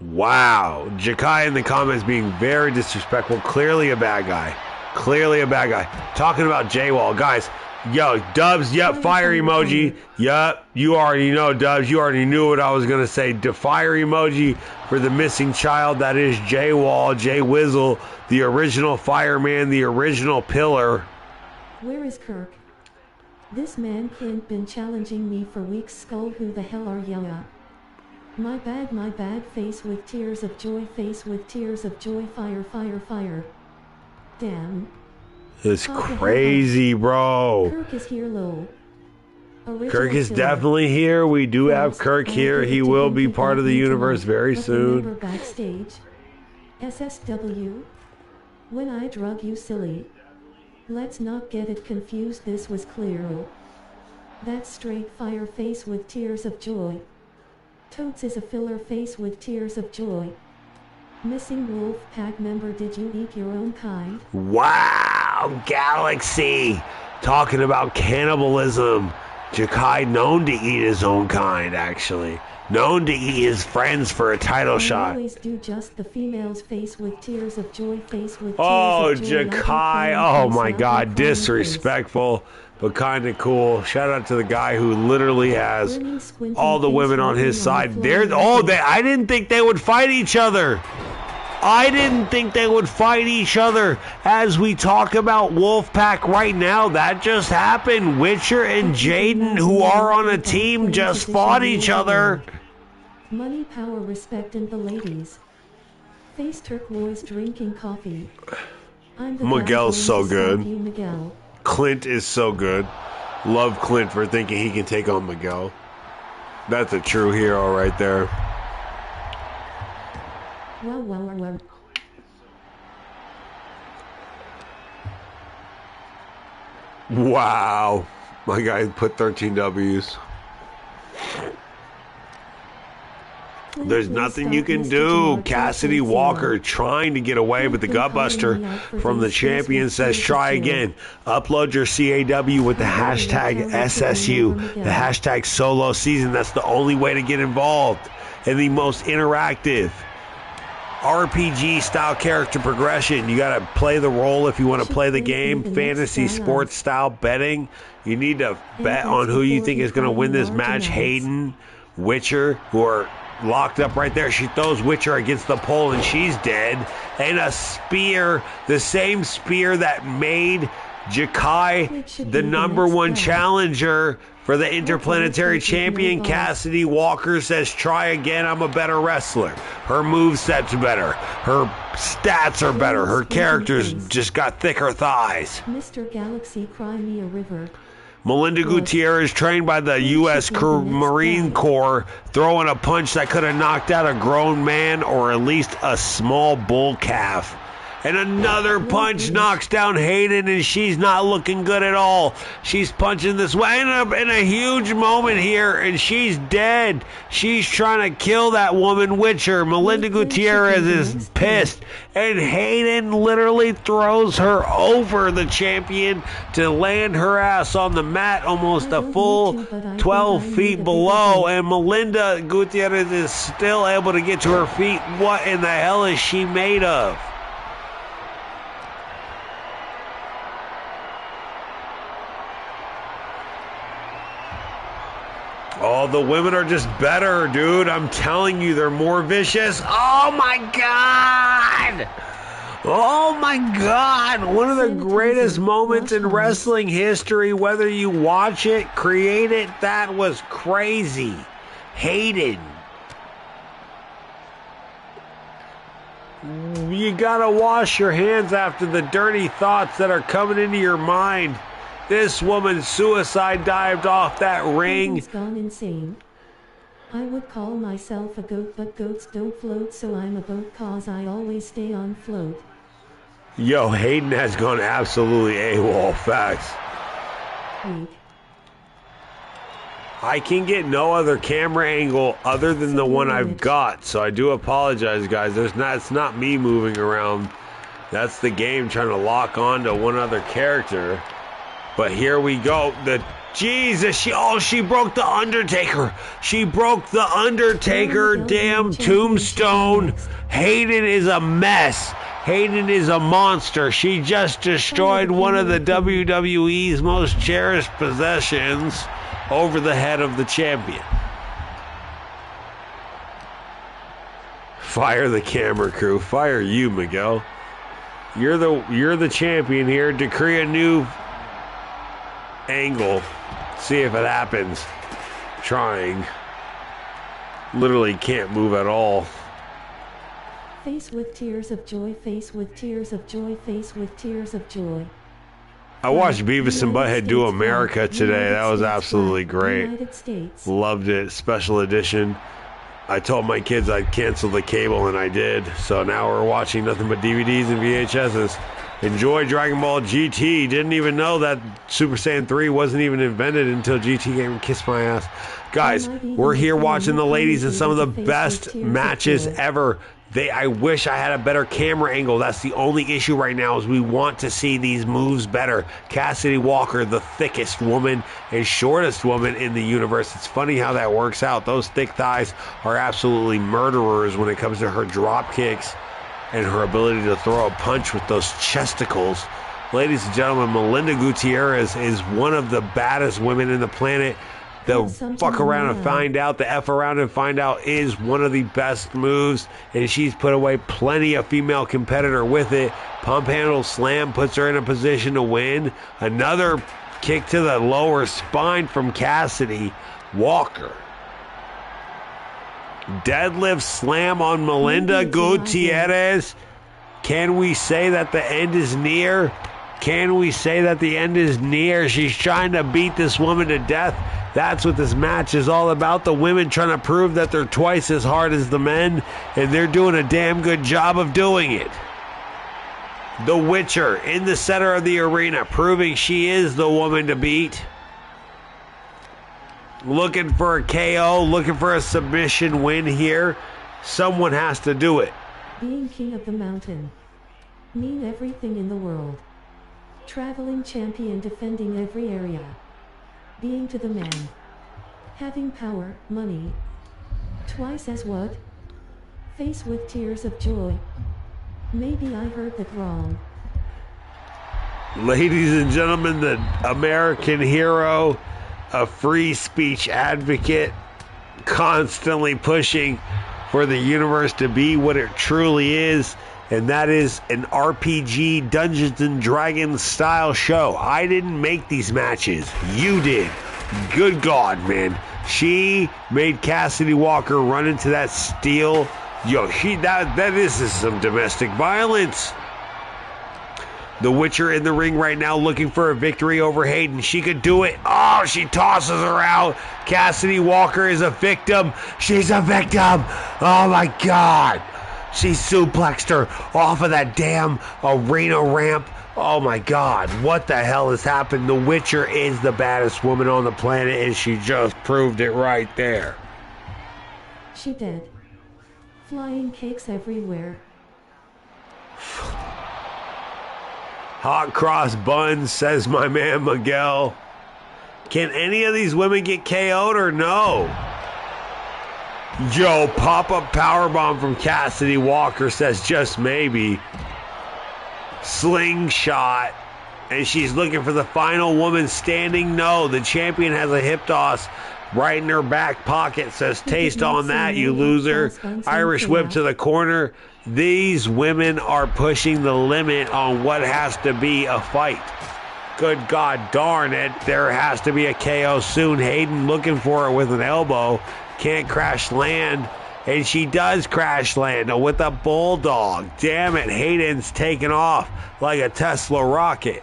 Wow. Jahki in the comments being very disrespectful. Clearly a bad guy. Clearly a bad guy. Talking about J-Wall. Guys, Yo, Dubs, yep, fire emoji. Yup, you already know, Dubs. You already knew what I was going to say. The fire emoji for the missing child. That is Jay Wall, Jay Wizzle, the original fireman, the original pillar. Where is Kirk? This man Clint been challenging me for weeks. Skull, who the hell are ya? My bad, face with tears of joy, face with tears of joy, fire, fire, fire. Damn. It's crazy, bro. Kirk is here, lol. Kirk is definitely here. We do have Kirk here. He will be part of the universe very soon. Backstage. SSW. When I drug you, silly. Let's not get it confused. This was clear. That's straight fire, face with tears of joy. Totes is a filler, face with tears of joy. Missing wolf pack member, did you eat your own kind? Wow, Galaxy. Talking about cannibalism. Jahki known to eat his own kind, actually. Known to eat his friends for a title shot. Always do just the female's face with tears of joy, face with tears of joy. Jahki, oh my God, disrespectful, but kind of cool. Shout out to the guy who literally has all the women on his side. I didn't think they would fight each other. I didn't think they would fight each other. As we talk about Wolfpack right now, that just happened. Witcher and Jaden, who are on a team, just fought each other. Money, power, respect, and the ladies. Face turquoise drinking coffee. Miguel's so good. Miguel. Clint is so good. Love Clint for thinking he can take on Miguel. That's a true hero right there. Wow. Wow. My guy put 13 W's. There's nothing you can do. Cassidy Walker trying to get away, but the Gutbuster from the champion says try again. Upload your CAW with the hashtag SSU, the hashtag solo season. That's the only way to get involved and the most interactive RPG style character progression. You got to play the role if you want to play the game. Fantasy sports style betting. You need to bet on who you think is going to win this match. Hayden, Witcher, who are locked up right there. She throws Witcher against the pole and she's dead. And a spear, the same spear that made Jahki the #1 challenger for the Interplanetary Champion. Cassidy Walker says, try again, I'm a better wrestler. Her moveset's better. Her stats are better. Her character's just got thicker thighs. Mr. Galaxy, cry me a river. Melinda Gutierrez, trained by the U.S. Marine Corps, throwing a punch that could have knocked out a grown man or at least a small bull calf. And another punch knocks down Hayden, and she's not looking good at all. She's punching this way in a huge moment here, and she's dead. She's trying to kill that woman, Witcher. Melinda Gutierrez is pissed, and Hayden literally throws her over the champion to land her ass on the mat almost a full 12 feet below, and Melinda Gutierrez is still able to get to her feet. What in the hell is she made of? Oh, the women are just better, dude. I'm telling you, they're more vicious. Oh, my God. Oh, my God. One of the greatest moments in wrestling history, whether you watch it, create it, that was crazy. Hayden. You got to wash your hands after the dirty thoughts that are coming into your mind. This woman suicide dived off that ring. Hayden's gone insane. I would call myself a goat, but goats don't float, so I'm a boat cause I always stay on float. Yo, Hayden has gone absolutely AWOL. Facts. Weak. I can get no other camera angle other than the one I've got, so I do apologize, guys. It's not me moving around. That's the game trying to lock on to one other character. But here we go. Jesus, she broke the Undertaker. She broke the Undertaker damn tombstone. Hayden is a mess. Hayden is a monster. She just destroyed one of the WWE's most cherished possessions over the head of the champion. Fire the camera crew. Fire you, Miguel. You're the champion here. Decree a new angle. See if it happens. Trying. Literally can't move at all. Face with tears of joy, face with tears of joy, face with tears of joy. I watched Beavis and Butthead do America today. That was absolutely great. Loved it. Special edition. I told my kids I'd cancel the cable, and I did. So now we're watching nothing but DVDs and VHSs. Enjoy Dragon Ball GT. Didn't even know that Super Saiyan 3 wasn't even invented until GT came and kissed my ass. Guys, we're here watching the ladies in some of the best matches ever. I wish I had a better camera angle. That's the only issue right now, is we want to see these moves better. Cassidy Walker, the thickest woman and shortest woman in the universe. It's funny how that works out. Those thick thighs are absolutely murderers when it comes to her drop kicks and her ability to throw a punch with those chesticles. Ladies and gentlemen, Melinda Gutierrez is one of the baddest women in the planet. The fuck around and find out, the F around and find out is one of the best moves, and she's put away plenty of female competitor with it. Pump handle slam puts her in a position to win. Another kick to the lower spine from Cassidy Walker. Deadlift slam on Melinda Gutierrez. Can we say that the end is near? Can we say that the end is near? She's trying to beat this woman to death. That's what this match is all about. The women trying to prove that they're twice as hard as the men, and they're doing a damn good job of doing it. The Witcher in the center of the arena, proving she is the woman to beat. Looking for a KO, looking for a submission win here. Someone has to do it. Being king of the mountain. Mean everything in the world. Traveling champion defending every area. Being to the man. Having power, money. Twice as what? Face with tears of joy. Maybe I heard that wrong. Ladies and gentlemen, the American hero, a free speech advocate, constantly pushing for the universe to be what it truly is, and that is an RPG Dungeons and Dragons style show. I didn't make these matches. You did. Good God, man. She made Cassidy Walker run into that steel. Yo, that is some domestic violence. The Witcher in the ring right now looking for a victory over Hayden. She could do it. Oh, she tosses her out. Cassidy Walker is a victim. She's a victim. Oh, my God. She suplexed her off of that damn arena ramp. Oh, my God. What the hell has happened? The Witcher is the baddest woman on the planet, and she just proved it right there. She did. Flying kicks everywhere. Hot cross buns, says my man Miguel. Can any of these women get KO'd or no? Yo, pop-up powerbomb from Cassidy Walker, says just maybe. Slingshot. And she's looking for the final woman standing. No, the champion has a hip toss right in her back pocket, says taste on that, you loser. Irish whip to the corner. These women are pushing the limit on what has to be a fight. Good God darn it. There has to be a KO soon. Hayden looking for it with an elbow. Can't crash land. And she does crash land with a bulldog. Damn it. Hayden's taking off like a Tesla rocket.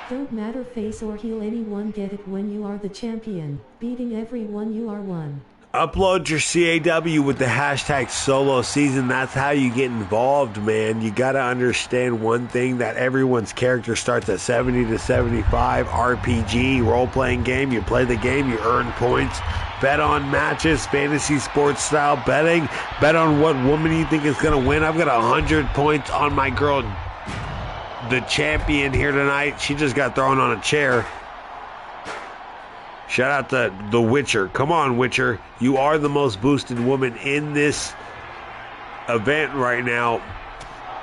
Don't matter face or heel, anyone get it when you are the champion. Beating everyone, you are one. Upload your CAW with the hashtag solo season. That's how you get involved, man. You got to understand one thing, that everyone's character starts at 70 to 75. RPG, role-playing game. You play the game, you earn points. Bet on matches, fantasy sports style betting. Bet on what woman you think is going to win. I've got 100 points on my girl, the champion here tonight. She just got thrown on a chair. Shout out to the Witcher. Come on, Witcher. You are the most boosted woman in this event right now,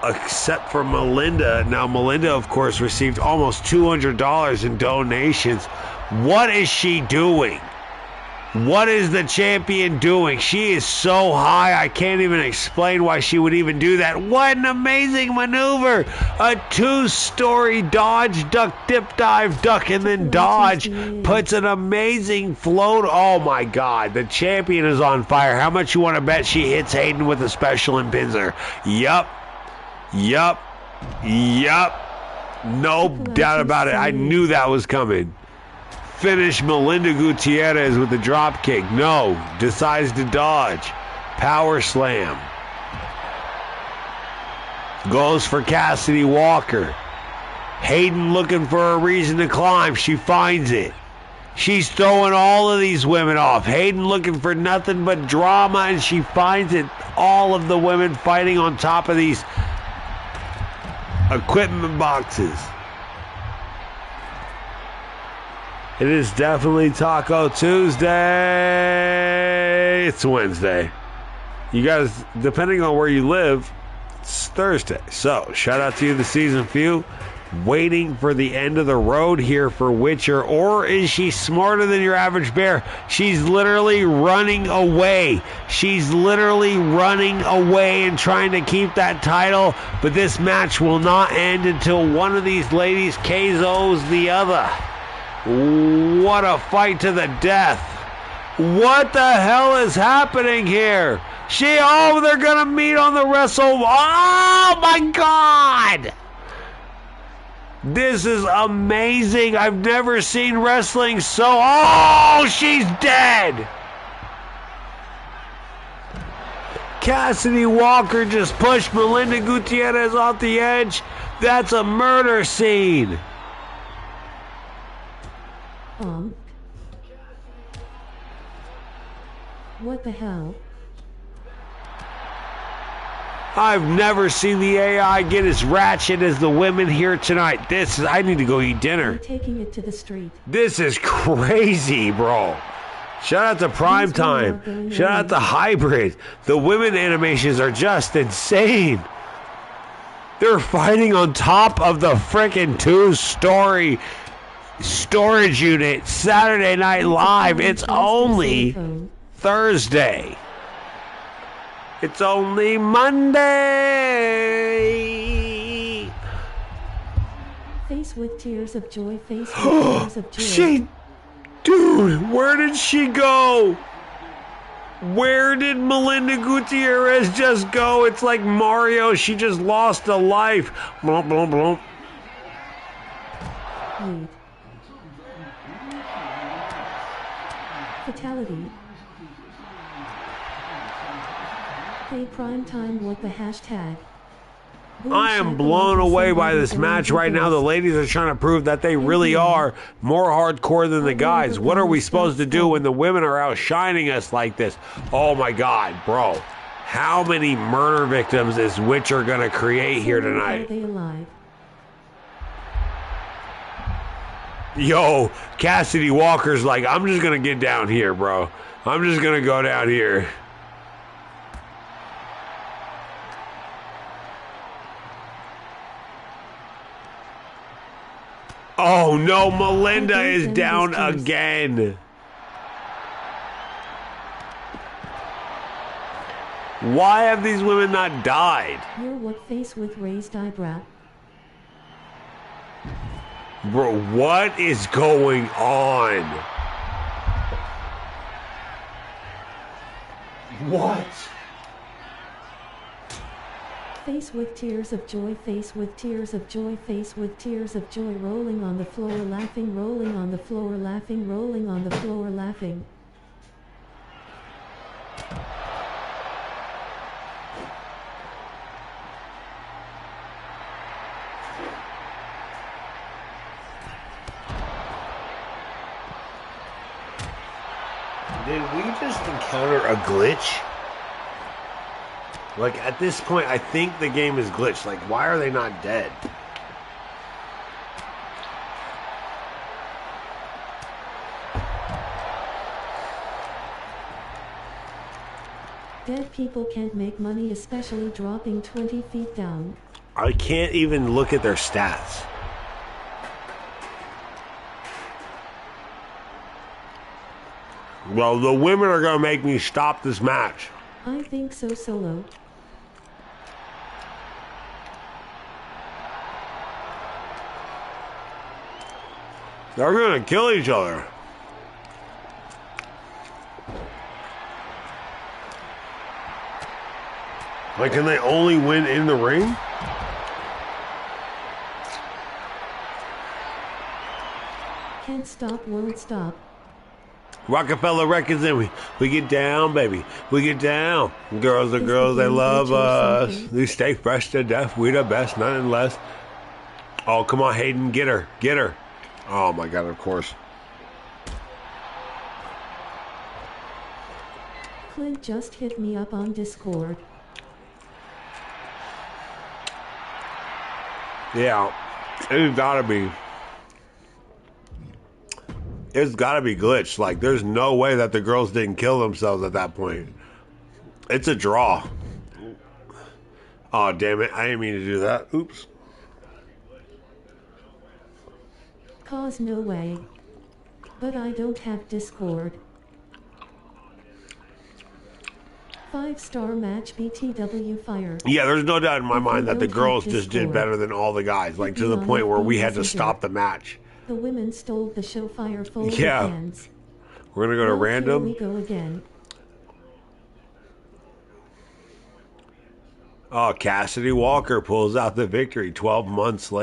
except for Melinda. Now, Melinda, of course, received almost $200 in donations. What is she doing? What is the champion doing? She is so high, I can't even explain why she would even do that. What an amazing maneuver! A 2-story dodge, duck, dip, dive, duck, and then dodge. Puts an amazing float. Oh my God, the champion is on fire. How much you want to bet she hits Hayden with a special and pins her? Yup. Yup. Yup. No doubt about it. I knew that was coming. Finish Melinda Gutierrez with a drop kick. No. Decides to dodge. Power slam. Goes for Cassidy Walker. Hayden looking for a reason to climb. She finds it. She's throwing all of these women off. Hayden looking for nothing but drama, and she finds it. All of the women fighting on top of these equipment boxes. It is definitely Taco Tuesday. It's Wednesday. You guys, depending on where you live, it's Thursday. So, shout out to you, the season few. Waiting for the end of the road here for Witcher. Or is she smarter than your average bear? She's literally running away. She's literally running away and trying to keep that title. But this match will not end until one of these ladies KOs the other. What a fight to the death. What the hell is happening here? They're gonna meet on the wrestle. Oh my God! This is amazing. I've never seen wrestling so. Oh, she's dead. Cassidy Walker just pushed Melinda Gutierrez off the edge. That's a murder scene. What the hell? I've never seen the AI get as ratchet as the women here tonight. I need to go eat dinner. I'm taking it to the street. This is crazy, bro. Shout out to Primetime. Shout out to Hybrid. The women animations are just insane. They're fighting on top of the frickin' 2-story storage unit. Saturday Night Live. It's only Thursday. It's only Monday. Face with tears of joy. Face with tears of joy. Dude, where did she go? Where did Melinda Gutierrez just go? It's like Mario. She just lost a life. Blump, blump, blump. Wait. Fatality. Hey, Primetime, what the hashtag? I am blown away by this match right now. The ladies are trying to prove that they really are more hardcore than the guys. What are we supposed to do when the women are outshining us like this? Oh my God, bro. How many murder victims is Witcher going to create here tonight? Are they alive? Yo, Cassidy Walker's like, I'm just going to get down here, bro. I'm just going to go down here. Oh no, Melinda is down again. Why have these women not died? You're what face with raised eyebrow? Bro, what is going on? What? Face with tears of joy, face with tears of joy, face with tears of joy, rolling on the floor, laughing, rolling on the floor, laughing, rolling on the floor, laughing. Did we just encounter a glitch? Like, at this point, I think the game is glitched. Like, why are they not dead? Dead people can't make money, especially dropping 20 feet down. I can't even look at their stats. Well, the women are going to make me stop this match. I think so, Solo. They're going to kill each other. Like, can they only win in the ring? Can't stop, won't stop. Rockefeller Records, and we get down, baby. We get down. Girls are girls, they love us. We stay fresh to death. We the best, nothing less. Oh, come on, Hayden, get her, get her. Oh my God, of course. Clint just hit me up on Discord. Yeah, it's gotta be. It's gotta be glitched. Like, there's no way that the girls didn't kill themselves at that point. It's a draw. Oh, damn it. I didn't mean to do that. Oops. Cause no way. But I don't have Discord. 5-star match, BTW fire. Yeah, there's no doubt in my mind that the girls just did better than all the guys. Like, to the point where we had to stop the match. The women stole the show, fire folded Yeah. hands. We're going to go to random. Here we go again. Oh, Cassidy Walker pulls out the victory 12 months later.